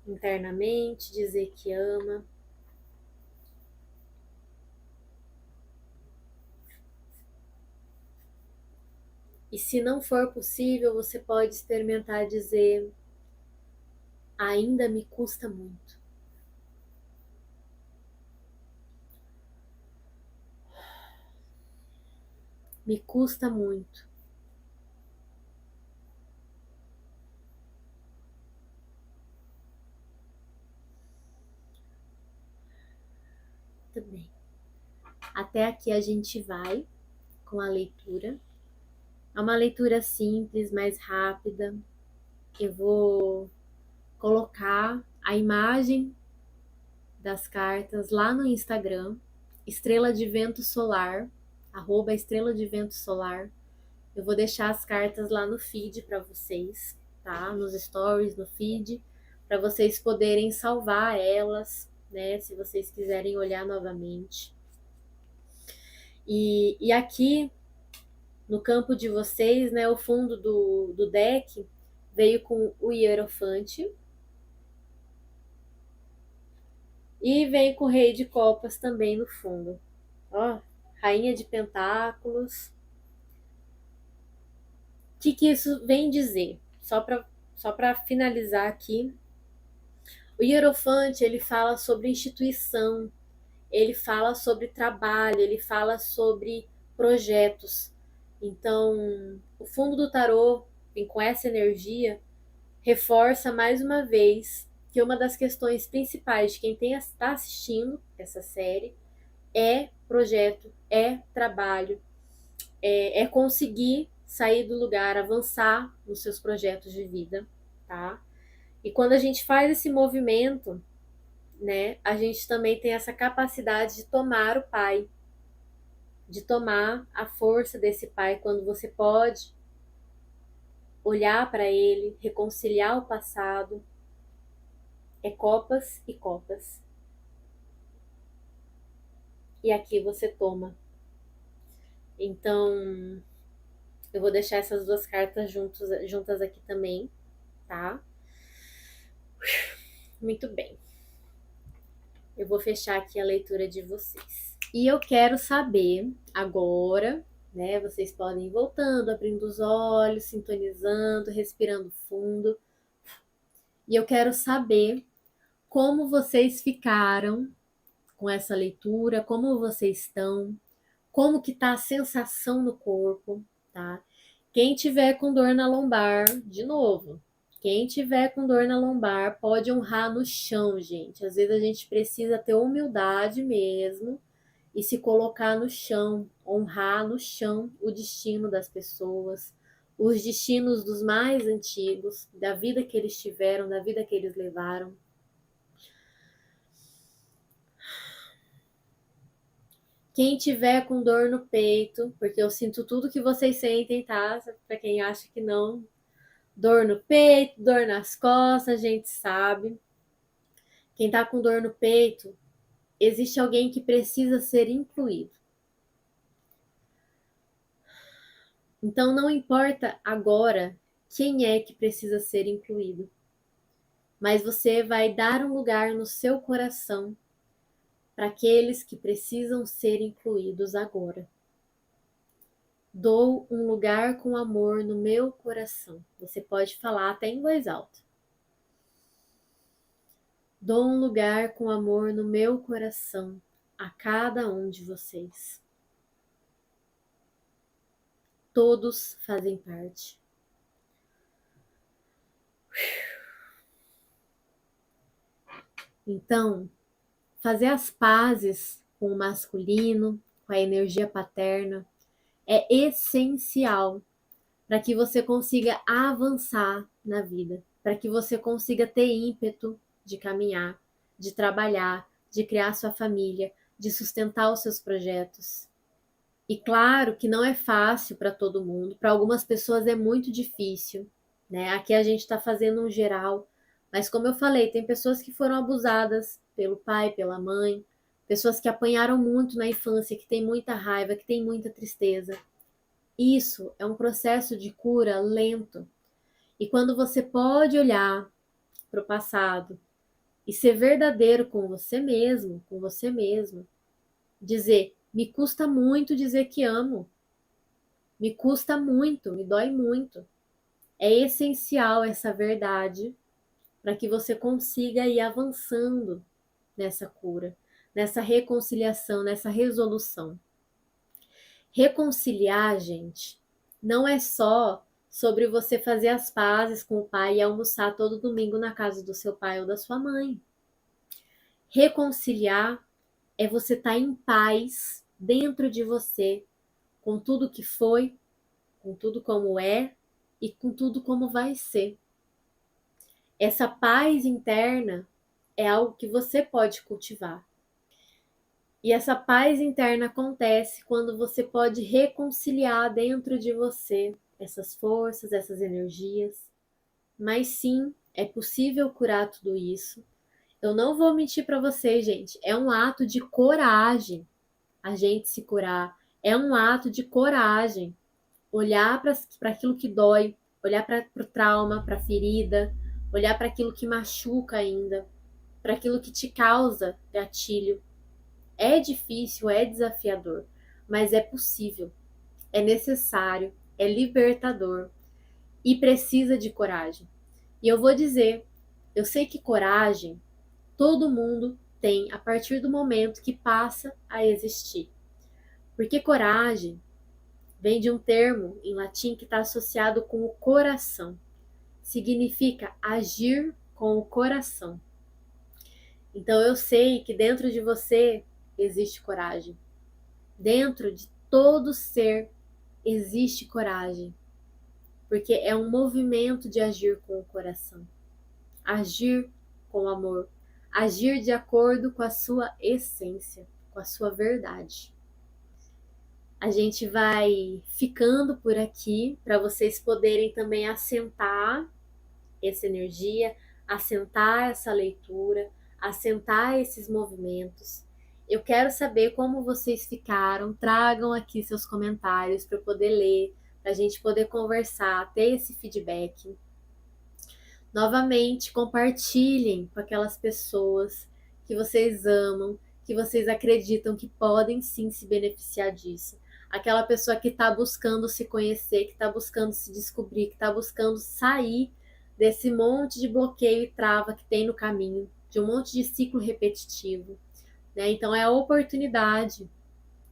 internamente, dizer que ama. E se não for possível, você pode experimentar dizer: ainda me custa muito. Me custa muito. Muito bem. Até aqui a gente vai com a leitura. É uma leitura simples, mais rápida. Eu vou colocar a imagem das cartas lá no Instagram, Estrela de Vento Solar, @Estrela de Vento Solar. Eu vou deixar as cartas lá no feed para vocês. tá? Nos stories, no feed, para vocês poderem salvar elas, né? Se vocês quiserem olhar novamente. E aqui no campo de vocês, né? O fundo do deck veio com o Hierofante e vem com o Rei de Copas também no fundo. Ó, Rainha de Pentáculos. O que isso vem dizer? Só para finalizar aqui, o Hierofante ele fala sobre instituição, ele fala sobre trabalho, ele fala sobre projetos. Então, o fundo do tarô, com essa energia, reforça mais uma vez que uma das questões principais de quem está assistindo essa série é projeto, é trabalho, é conseguir sair do lugar, avançar nos seus projetos de vida, tá? E quando a gente faz esse movimento, né, a gente também tem essa capacidade de tomar o pai, de tomar a força desse pai quando você pode olhar para ele, reconciliar o passado. É copas e copas. E aqui você toma. Então, eu vou deixar essas duas cartas juntas aqui também, tá? Muito bem. Eu vou fechar aqui a leitura de vocês. E eu quero saber agora, né? Vocês podem ir voltando, abrindo os olhos, sintonizando, respirando fundo. E eu quero saber como vocês ficaram com essa leitura, como vocês estão, como que tá a sensação no corpo, tá? Quem tiver com dor na lombar, de novo, quem tiver com dor na lombar pode honrar no chão, gente. Às vezes a gente precisa ter humildade mesmo e se colocar no chão, honrar no chão o destino das pessoas, os destinos dos mais antigos, da vida que eles tiveram, da vida que eles levaram. Quem tiver com dor no peito, porque eu sinto tudo que vocês sentem, tá? Para quem acha que não, dor no peito, dor nas costas, a gente sabe. Quem tá com dor no peito, existe alguém que precisa ser incluído. Então não importa agora quem é que precisa ser incluído, mas você vai dar um lugar no seu coração para aqueles que precisam ser incluídos agora. Dou um lugar com amor no meu coração. Você pode falar até em voz alta. Dou um lugar com amor no meu coração a cada um de vocês. Todos fazem parte. Então, fazer as pazes com o masculino, com a energia paterna, é essencial para que você consiga avançar na vida, para que você consiga ter ímpeto de caminhar, de trabalhar, de criar sua família, de sustentar os seus projetos. E claro que não é fácil para todo mundo, para algumas pessoas é muito difícil, né? Aqui a gente está fazendo um geral, mas como eu falei, tem pessoas que foram abusadas pelo pai, pela mãe, pessoas que apanharam muito na infância, que tem muita raiva, que tem muita tristeza. Isso é um processo de cura lento. E quando você pode olhar para o passado e ser verdadeiro com você mesmo, com você mesmo, dizer, me custa muito dizer que amo, me custa muito, me dói muito. É essencial essa verdade para que você consiga ir avançando nessa cura, nessa reconciliação, nessa resolução. Reconciliar, gente, não é só sobre você fazer as pazes com o pai e almoçar todo domingo na casa do seu pai ou da sua mãe. Reconciliar é você estar em paz dentro de você, com tudo que foi, com tudo como é e com tudo como vai ser. Essa paz interna é algo que você pode cultivar. E essa paz interna acontece quando você pode reconciliar dentro de você essas forças, essas energias. mas sim, é possível curar tudo isso. Eu não vou mentir para vocês, gente, é um ato de coragem a gente se curar, é um ato de coragem olhar para aquilo que dói, olhar para o trauma, para a ferida, olhar para aquilo que machuca ainda, para aquilo que te causa gatilho. É difícil, é desafiador, mas é possível, é necessário, é libertador e precisa de coragem. E eu vou dizer, eu sei que coragem todo mundo tem a partir do momento que passa a existir. Porque coragem vem de um termo em latim que está associado com o coração. Significa agir com o coração. Então eu sei que dentro de você existe coragem. Dentro de todo ser existe coragem. Porque é um movimento de agir com o coração. Agir com amor. Agir de acordo com a sua essência, com a sua verdade. A gente vai ficando por aqui para vocês poderem também assentar essa energia, assentar essa leitura, assentar esses movimentos. Eu quero saber como vocês ficaram. Tragam aqui seus comentários para eu poder ler, para a gente poder conversar, ter esse feedback. Novamente, compartilhem com aquelas pessoas que vocês amam, que vocês acreditam que podem sim se beneficiar disso. Aquela pessoa que está buscando se conhecer, que está buscando se descobrir, que está buscando sair desse monte de bloqueio e trava que tem no caminho, de um monte de ciclo repetitivo, né? Então é a oportunidade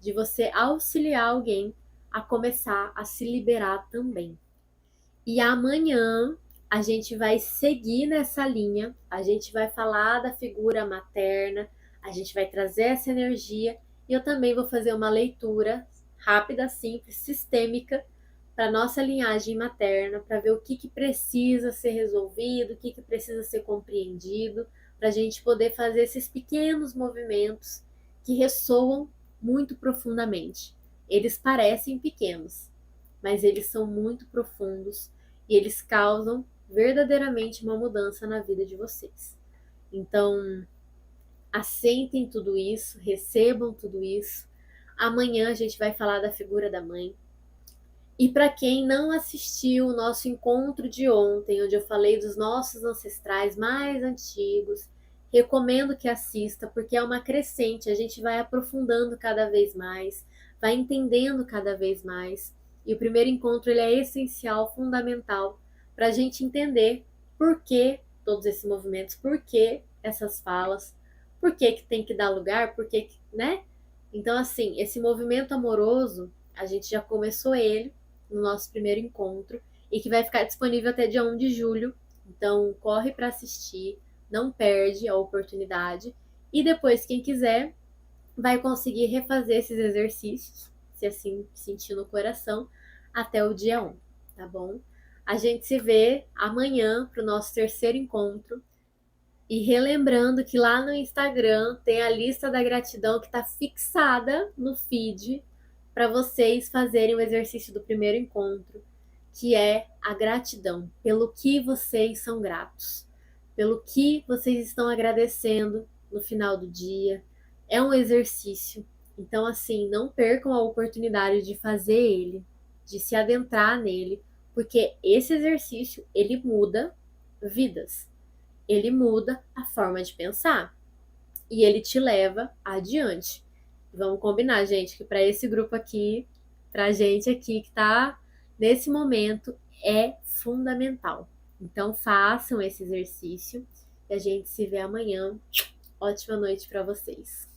de você auxiliar alguém a começar a se liberar também. E amanhã a gente vai seguir nessa linha, a gente vai falar da figura materna, a gente vai trazer essa energia e eu também vou fazer uma leitura rápida, simples, sistêmica para nossa linhagem materna, para ver o que precisa ser resolvido, o que precisa ser compreendido, para a gente poder fazer esses pequenos movimentos que ressoam muito profundamente. Eles parecem pequenos, mas eles são muito profundos e eles causam verdadeiramente uma mudança na vida de vocês. Então, assentem tudo isso, recebam tudo isso. Amanhã a gente vai falar da figura da mãe. E para quem não assistiu o nosso encontro de ontem, onde eu falei dos nossos ancestrais mais antigos, recomendo que assista, porque é uma crescente, a gente vai aprofundando cada vez mais, vai entendendo cada vez mais. E o primeiro encontro ele é essencial, fundamental, para a gente entender por que todos esses movimentos, por que essas falas, por que tem que dar lugar, por que, né? Então, assim, esse movimento amoroso, a gente já começou ele no nosso primeiro encontro e que vai ficar disponível até dia 1 de julho. Então, corre para assistir, não perde a oportunidade. E depois, quem quiser, vai conseguir refazer esses exercícios, se assim sentir no coração, até o dia 1, tá bom? A gente se vê amanhã para o nosso terceiro encontro. E relembrando que lá no Instagram tem a lista da gratidão que está fixada no feed para vocês fazerem o exercício do primeiro encontro, que é a gratidão, pelo que vocês são gratos, pelo que vocês estão agradecendo no final do dia. É um exercício, então assim, não percam a oportunidade de fazer ele, de se adentrar nele, porque esse exercício, ele muda vidas. Ele muda a forma de pensar e ele te leva adiante. Vamos combinar, gente, que para esse grupo aqui, pra gente aqui que tá nesse momento, é fundamental. Então façam esse exercício e a gente se vê amanhã. Ótima noite para vocês.